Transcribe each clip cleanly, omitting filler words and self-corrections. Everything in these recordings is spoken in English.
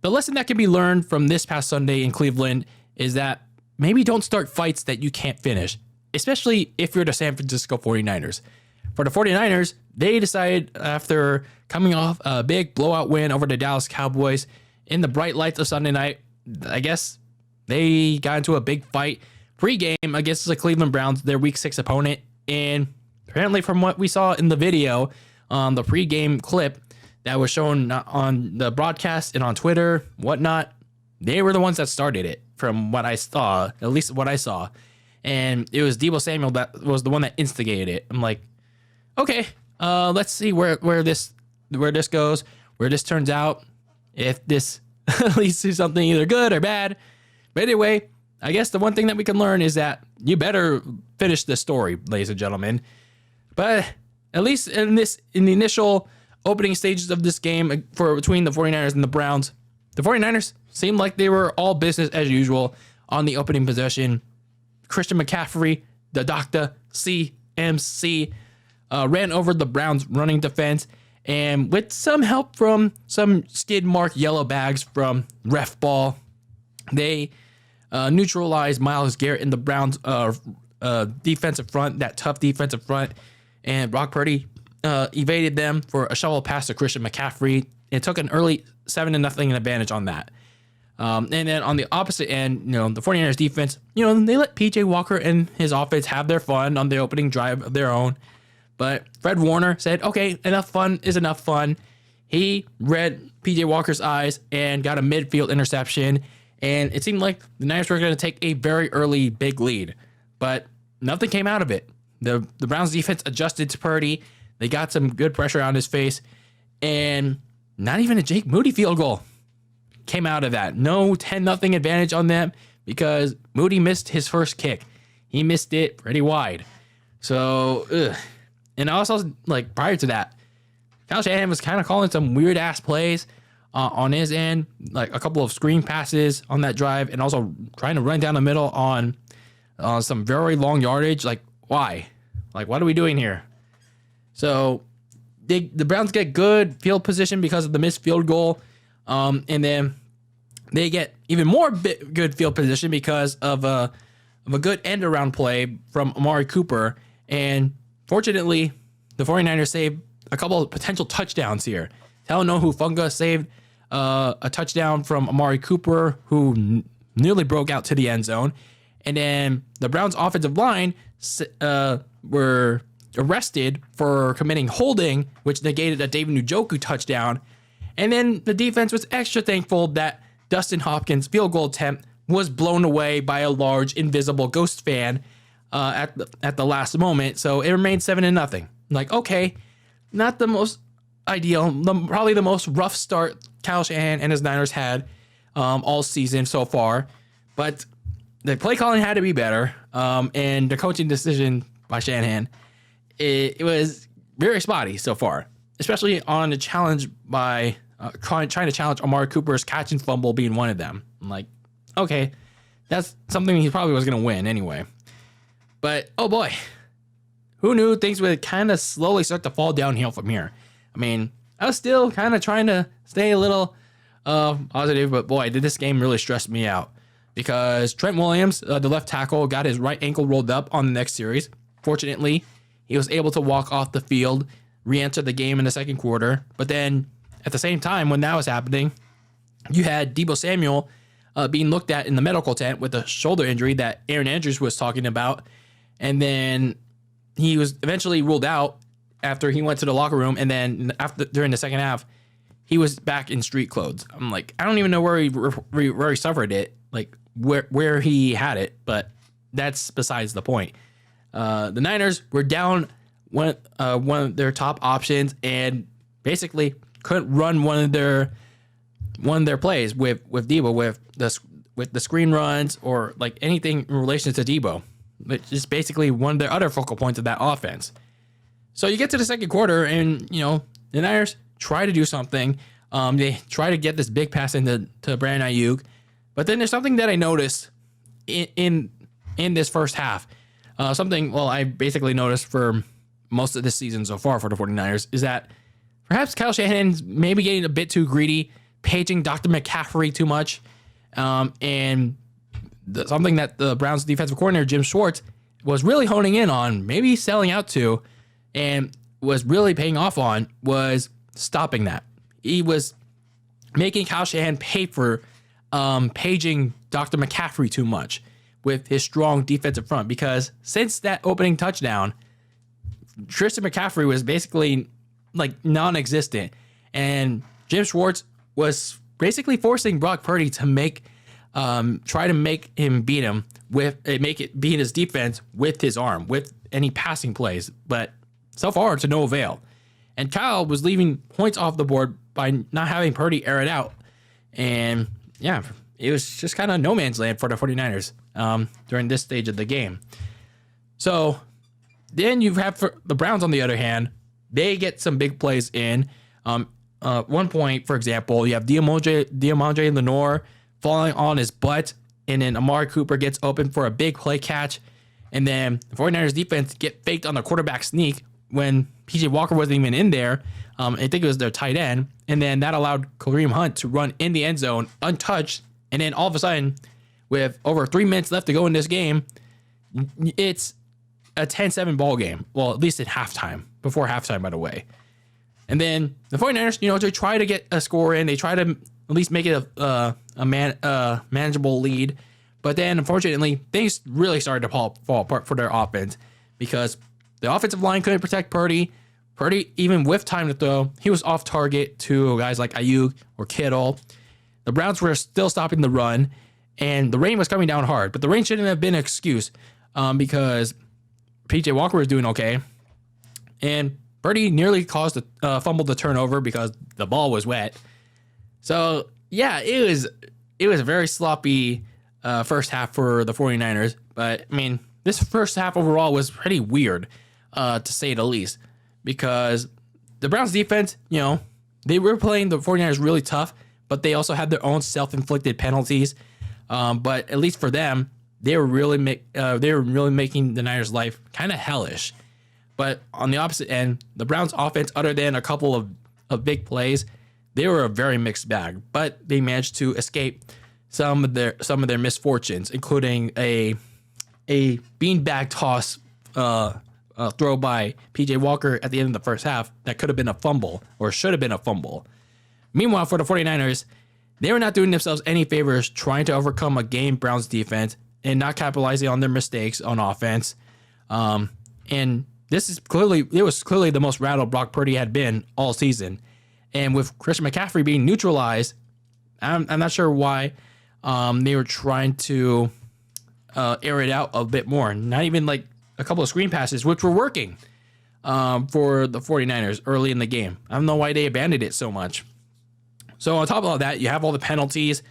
the lesson that can be learned from this past Sunday in Cleveland is that maybe don't start fights that you can't finish, especially if you're the San Francisco 49ers. For the 49ers, they decided after coming off a big blowout win over the Dallas Cowboys in the bright lights of Sunday night, I guess they got into a big fight pre-game against the Cleveland Browns, their Week 6 opponent. And apparently from what we saw in the video, the pre-game clip that was shown on the broadcast and on Twitter, whatnot, they were the ones that started it from what I saw, at least what I saw. And it was Deebo Samuel that was the one that instigated it. I'm like, okay, let's see where this goes, where this turns out, if this leads to something either good or bad. But anyway, I guess the one thing that we can learn is that you better finish the story, ladies and gentlemen. But at least in the initial opening stages of this game between the 49ers and the Browns, the 49ers seemed like they were all business as usual on the opening possession. Christian McCaffrey, the Dr. CMC, ran over the Browns running defense, and with some help from some Skidmark yellow bags from ref ball, they neutralized Myles Garrett in the Browns defensive front, that tough defensive front, and Brock Purdy evaded them for a shovel pass to Christian McCaffrey and took an early 7-0 advantage on that. And then on the opposite end, the 49ers defense, they let PJ Walker and his offense have their fun on the opening drive of their own. But Fred Warner said, okay, enough fun is enough fun. He read PJ Walker's eyes and got a midfield interception. And it seemed like the Niners were going to take a very early big lead. But nothing came out of it. The Browns defense adjusted to Purdy. They got some good pressure on his face. And not even a Jake Moody field goal came out of that. No 10-0 advantage on them because Moody missed his first kick. He missed it pretty wide. So, and also, prior to that, Kyle Shanahan was kind of calling some weird-ass plays on his end, like a couple of screen passes on that drive, and also trying to run down the middle on some very long yardage. Why? What are we doing here? So, the Browns get good field position because of the missed field goal, and then they get even more good field position because of a good end-around play from Amari Cooper, and fortunately, the 49ers saved a couple of potential touchdowns here. Talanoa Hufanga saved a touchdown from Amari Cooper, who nearly broke out to the end zone. And then the Browns' offensive line were arrested for committing holding, which negated a David Njoku touchdown. And then the defense was extra thankful that Dustin Hopkins' field goal attempt was blown away by a large invisible ghost fan at the last moment. So it remained 7-0. Okay, not the most ideal, probably the most rough start Kyle Shanahan and his Niners had all season so far. But the play calling had to be better. And the coaching decision by Shanahan, it was very spotty so far, especially on the challenge by trying to challenge Amari Cooper's catch and fumble being one of them. I'm like, okay, that's something he probably was going to win anyway. But, oh boy, who knew things would kind of slowly start to fall downhill from here? I mean, I was still kind of trying to stay a little positive, but boy, did this game really stress me out. Because Trent Williams, the left tackle, got his right ankle rolled up on the next series. Fortunately, he was able to walk off the field, re-enter the game in the second quarter. But then, at the same time, when that was happening, you had Deebo Samuel being looked at in the medical tent with a shoulder injury that Aaron Andrews was talking about. And then he was eventually ruled out after he went to the locker room. And then during the second half, he was back in street clothes. I'm like, I don't even know where he suffered it, where he had it, but that's besides the point. The Niners were down one of their top options and basically couldn't run one of their plays with Deebo with the screen runs or anything in relation to Deebo, which is basically one of their other focal points of that offense. So you get to the second quarter and the Niners try to do something. They try to get this big pass into Brandon Ayuk, but then there's something that I noticed in this first half. I basically noticed for most of this season so far for the 49ers is that perhaps Kyle Shanahan's maybe getting a bit too greedy, paging Dr. McCaffrey too much. And something that the Browns defensive coordinator, Jim Schwartz, was really honing in on, maybe selling out to, and was really paying off on, was stopping that. He was making Kyle Shanahan pay for paging Dr. McCaffrey too much with his strong defensive front, because since that opening touchdown, Tristan McCaffrey was basically like non-existent, and Jim Schwartz was basically forcing Brock Purdy to try to make him beat him beat his defense with his arm, with any passing plays, but so far to no avail. And Kyle was leaving points off the board by not having Purdy air it out. And yeah, it was just kind of no man's land for the 49ers during this stage of the game. So then you have for the Browns, on the other hand, they get some big plays in. One point, for example, you have Diamondre Lenore falling on his butt, and then Amari Cooper gets open for a big play catch. And then the 49ers defense get faked on the quarterback sneak when PJ Walker wasn't even in there. I think it was their tight end. And then that allowed Kareem Hunt to run in the end zone untouched. And then all of a sudden, with over 3 minutes left to go in this game, it's a 10-7 ball game. Well, at least at halftime, before halftime, by the way. And then the 49ers, they try to get a score in. They try to at least make it a manageable lead. But then, unfortunately, things really started to fall apart for their offense, because the offensive line couldn't protect Purdy. Purdy, even with time to throw, he was off target to guys like Ayuk or Kittle. The Browns were still stopping the run, and the rain was coming down hard. But the rain shouldn't have been an excuse, because PJ Walker was doing okay. And Purdy nearly caused a fumble to turnover because the ball was wet. So, yeah, it was a very sloppy first half for the 49ers. But, I mean, this first half overall was pretty weird, to say the least, because the Browns defense, they were playing the 49ers really tough, but they also had their own self-inflicted penalties. But at least for them, they were really making the Niners' life kind of hellish. But on the opposite end, the Browns offense, other than a couple of big plays, they were a very mixed bag. But they managed to escape some of their misfortunes, including a beanbag toss throw by PJ Walker at the end of the first half that could have been a fumble, or should have been a fumble. Meanwhile, for the 49ers, they were not doing themselves any favors trying to overcome a game Browns defense and not capitalizing on their mistakes on offense. And it was clearly the most rattled Brock Purdy had been all season. And with Christian McCaffrey being neutralized, I'm not sure why they were trying to air it out a bit more. Not even like a couple of screen passes, which were working for the 49ers early in the game. I don't know why they abandoned it so much. So on top of all that, you have all the penalties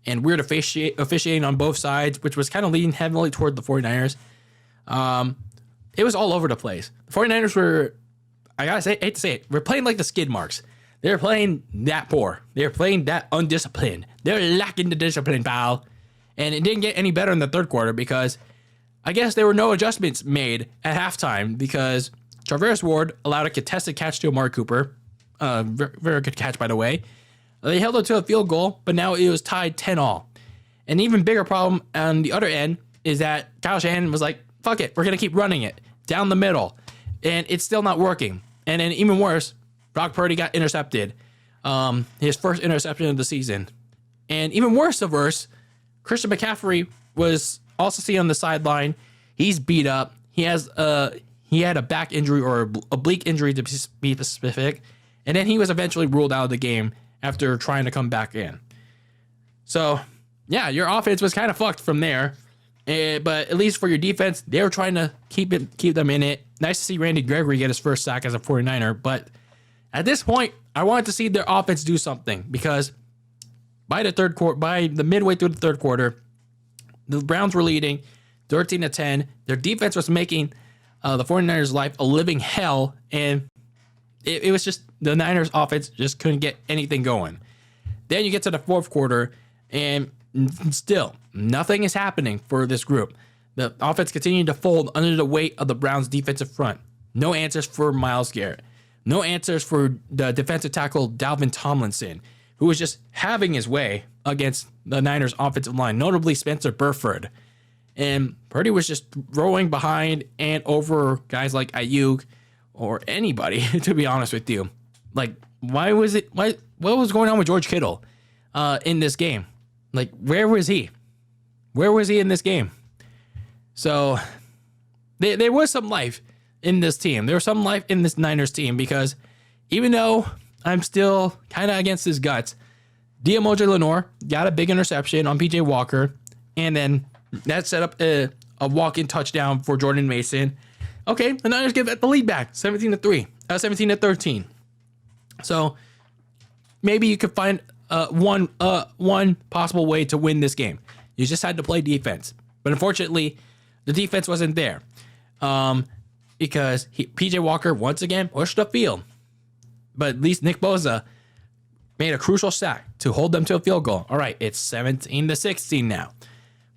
and weird officiating on both sides, which was kind of leaning heavily toward the 49ers. It was all over the place. The 49ers were, I hate to say it, we're playing like the Skidmarks. They're playing that poor. They're playing that undisciplined. They're lacking the discipline, pal. And it didn't get any better in the third quarter, because I guess there were no adjustments made at halftime, because Traverse Ward allowed a contested catch to Amari Cooper. Very, very good catch, by the way. They held it to a field goal, but now it was tied 10-all. An even bigger problem on the other end is that Kyle Shanahan was like, fuck it, we're going to keep running it down the middle. And it's still not working. And then even worse, Brock Purdy got intercepted. His first interception of the season. And even worse, Christian McCaffrey was also seen on the sideline. He's beat up. He had a back injury, or an oblique injury to be specific. And then he was eventually ruled out of the game after trying to come back in. So, yeah, your offense was kind of fucked from there. But at least for your defense, they were trying to keep them in it. Nice to see Randy Gregory get his first sack as a 49er. But at this point, I wanted to see their offense do something, because by the midway through the third quarter, the Browns were leading 13-10. Their defense was making the 49ers' life a living hell, and it was just the Niners' offense just couldn't get anything going. Then you get to the fourth quarter, and still nothing is happening for this group. The offense continued to fold under the weight of the Browns' defensive front. No answers for Myles Garrett. No answers for the defensive tackle Dalvin Tomlinson. who was just having his way against the Niners offensive line, notably Spencer Burford. And Purdy was just throwing behind and over guys like Ayuk or anybody, to be honest with you. Like, what was going on with George Kittle in this game? Like, where was he? Where was he in this game? So there was some life in this team. There was some life in this Niners team, because even though I'm still kind of against his guts, Diamoje Lenore got a big interception on PJ Walker, and then that set up a walk-in touchdown for Jordan Mason. Okay, the Niners give the lead back, 17-13. So maybe you could find one possible way to win this game. You just had to play defense, but unfortunately, the defense wasn't there because PJ Walker once again pushed the field. But at least Nick Bosa made a crucial sack to hold them to a field goal. All right, it's 17-16 now.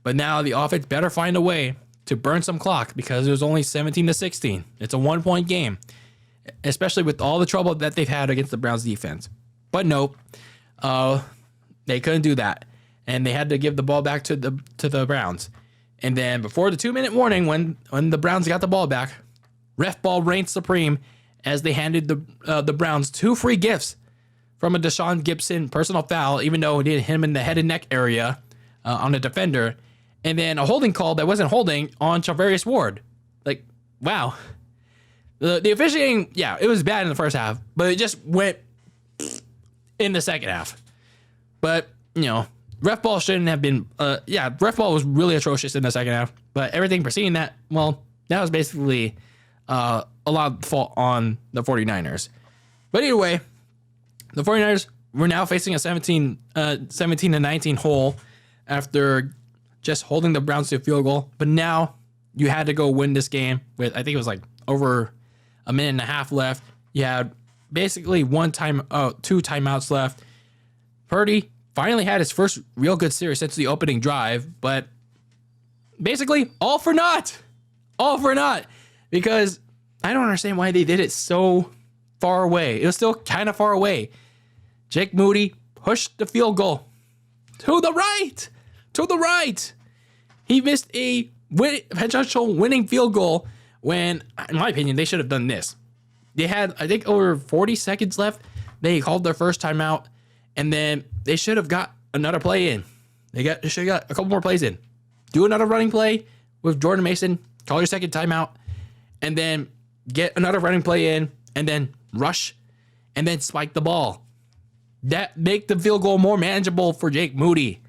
But now the offense better find a way to burn some clock, because it was only 17-16. It's a 1-point game, especially with all the trouble that they've had against the Browns defense. But nope, they couldn't do that, and they had to give the ball back to the Browns. And then before the 2-minute warning, when the Browns got the ball back, ref ball reigned supreme as they handed the Browns 2 free gifts from a Deshaun Gibson personal foul, even though it hit him in the head and neck area on a defender, and then a holding call that wasn't holding on Charvarius Ward. Like, wow. The officiating, yeah, it was bad in the first half, but it just went in the second half. But, you know, ref ball shouldn't have been, ref ball was really atrocious in the second half, but everything preceding that, well, that was basically a lot of fault on the 49ers. But either way, the 49ers were now facing a 17-19 hole after just holding the Browns to a field goal. But now you had to go win this game with, I think it was like over a minute and a half left. You had basically 2 timeouts left. Purdy finally had his first real good series since the opening drive, but basically all for naught. Because I don't understand why they did it so far away. It was still kind of far away. Jake Moody pushed the field goal to the right. He missed a potential winning field goal when, in my opinion, they should have done this. They had, I think, over 40 seconds left. They called their first timeout, and then they should have got another play in. They should have got a couple more plays in. Do another running play with Jordan Mason, call your second timeout, and then get another running play in, and then rush, and then spike the ball. That make the field goal more manageable for Jake Moody.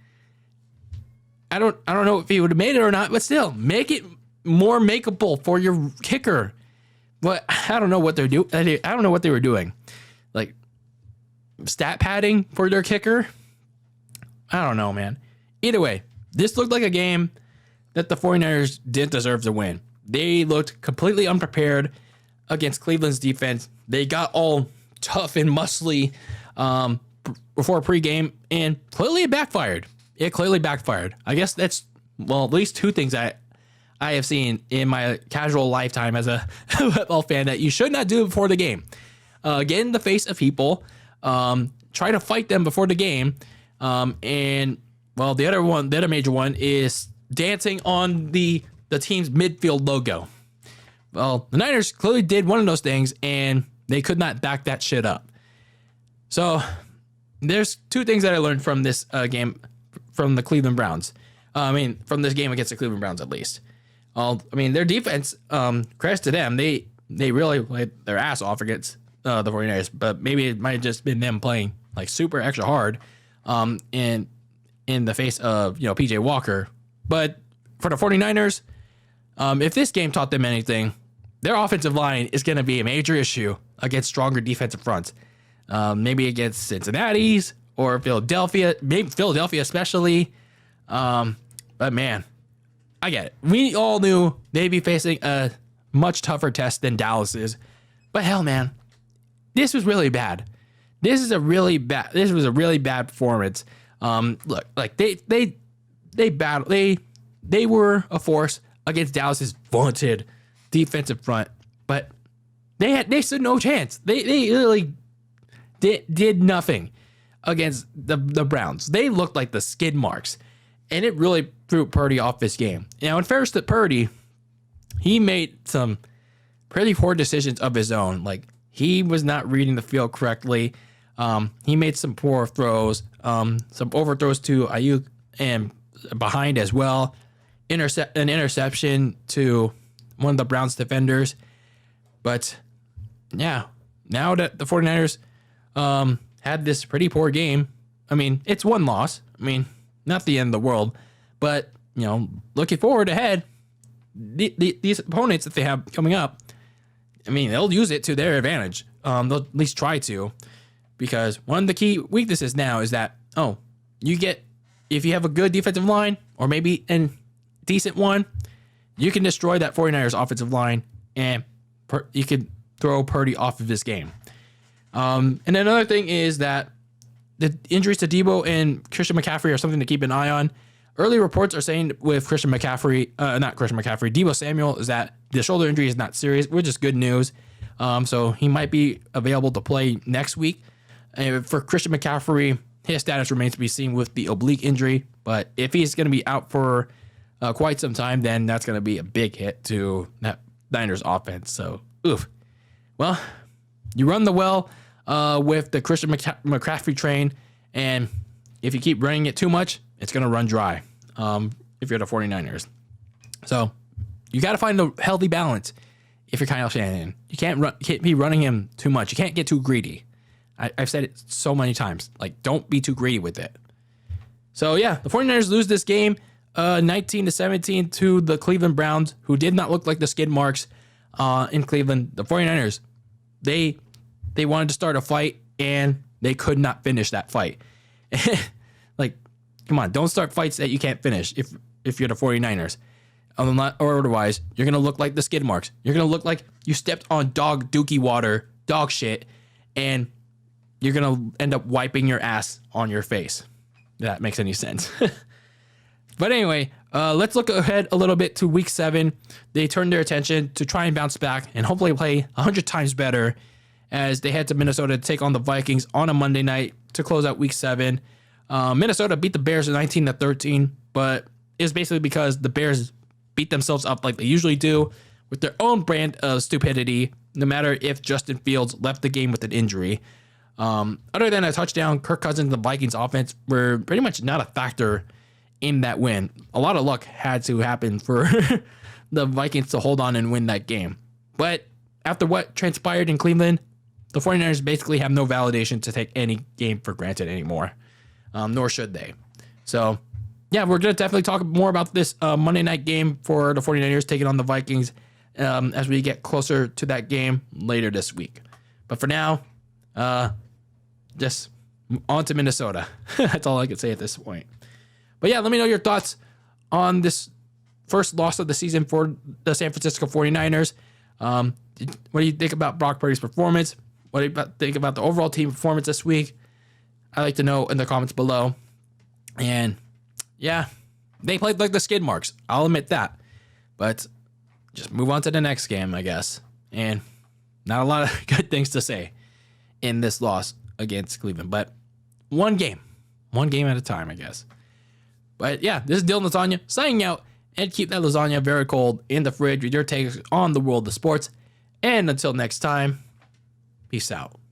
I don't know if he would have made it or not, but still, make it more makeable for your kicker. But I don't know what they're doing. I don't know what they were doing. Like, stat padding for their kicker? I don't know, man. Either way, this looked like a game that the 49ers didn't deserve to win. They looked completely unprepared against Cleveland's defense. They got all tough and muscly before pregame, and clearly it backfired. I guess that's, well, at least 2 things I have seen in my casual lifetime as a football fan that you should not do before the game. Get in the face of people, try to fight them before the game, and, well, the other major one is dancing on the team's midfield logo. Well, the Niners clearly did one of those things, and they could not back that shit up. So there's 2 things that I learned from this game from the Cleveland Browns. From this game against the Cleveland Browns, at least. Their defense, credit to them, they really played their ass off against the 49ers, but maybe it might have just been them playing like super extra hard in the face of, PJ Walker. But for the 49ers, if this game taught them anything, their offensive line is going to be a major issue against stronger defensive fronts. Maybe against Cincinnati's or Philadelphia, maybe Philadelphia especially. But man, I get it. We all knew they'd be facing a much tougher test than Dallas is. But hell, man, this was really bad. This was a really bad performance. Look, like they battled. They were a force against Dallas's vaunted defensive front, but they stood no chance. They literally did nothing. against the Browns. They looked like the skid marks, and it really threw Purdy off this game. Now, in fairness to Purdy, he made some pretty poor decisions of his own. Like, he was not reading the field correctly. He made some poor throws, some overthrows to Ayuk and behind as well. An interception to one of the Browns defenders. But yeah, now that the 49ers had this pretty poor game, I mean, it's one loss. I mean, not the end of the world. But, you know, looking forward ahead, these opponents that they have coming up, I mean, they'll use it to their advantage. They'll at least try to. Because one of the key weaknesses now is that, if you have a good defensive line, or maybe a decent one, you can destroy that 49ers offensive line, and you can throw Purdy off of this game. And another thing is that the injuries to Debo and Christian McCaffrey are something to keep an eye on. Early reports are saying with Debo Samuel, is that the shoulder injury is not serious, which is good news. So he might be available to play next week. And for Christian McCaffrey, his status remains to be seen with the oblique injury. But if he's going to be out for quite some time, then that's going to be a big hit to that Niners offense. So, oof. Well, you run the well with the Christian McCaffrey train, and if you keep running it too much, it's going to run dry if you're the 49ers. So you got to find a healthy balance if you're Kyle Shanahan. You can't be running him too much. You can't get too greedy. I've said it so many times. Like, don't be too greedy with it. So, yeah, the 49ers lose this game 19-17 to the Cleveland Browns, who did not look like the skid marks in Cleveland. The 49ers, they wanted to start a fight, and they could not finish that fight. Like, come on, don't start fights that you can't finish if you're the 49ers. Or otherwise, you're going to look like the skid marks. You're going to look like you stepped on dog dookie water, dog shit, and you're going to end up wiping your ass on your face. If that makes any sense. But anyway, let's look ahead a little bit to week 7. They turned their attention to try and bounce back and hopefully play 100 times better as they head to Minnesota to take on the Vikings on a Monday night to close out week 7. Minnesota beat the Bears 19-13, but it's basically because the Bears beat themselves up like they usually do with their own brand of stupidity, no matter if Justin Fields left the game with an injury. Other than a touchdown, Kirk Cousins and the Vikings offense were pretty much not a factor in that win. A lot of luck had to happen for the Vikings to hold on and win that game. But after what transpired in Cleveland, the 49ers basically have no validation to take any game for granted anymore, nor should they. So, yeah, we're going to definitely talk more about this Monday night game for the 49ers taking on the Vikings as we get closer to that game later this week. But for now, just on to Minnesota. That's all I can say at this point. But yeah, let me know your thoughts on this first loss of the season for the San Francisco 49ers. What do you think about Brock Purdy's performance? What do you think about the overall team performance this week? I'd like to know in the comments below. And yeah, they played like the skid marks. I'll admit that. But just move on to the next game, I guess. And not a lot of good things to say in this loss against Cleveland. But one game at a time, I guess. But yeah, this is DylanLasagna signing out, and keep that lasagna very cold in the fridge with your takes on the world of sports. And until next time, peace out.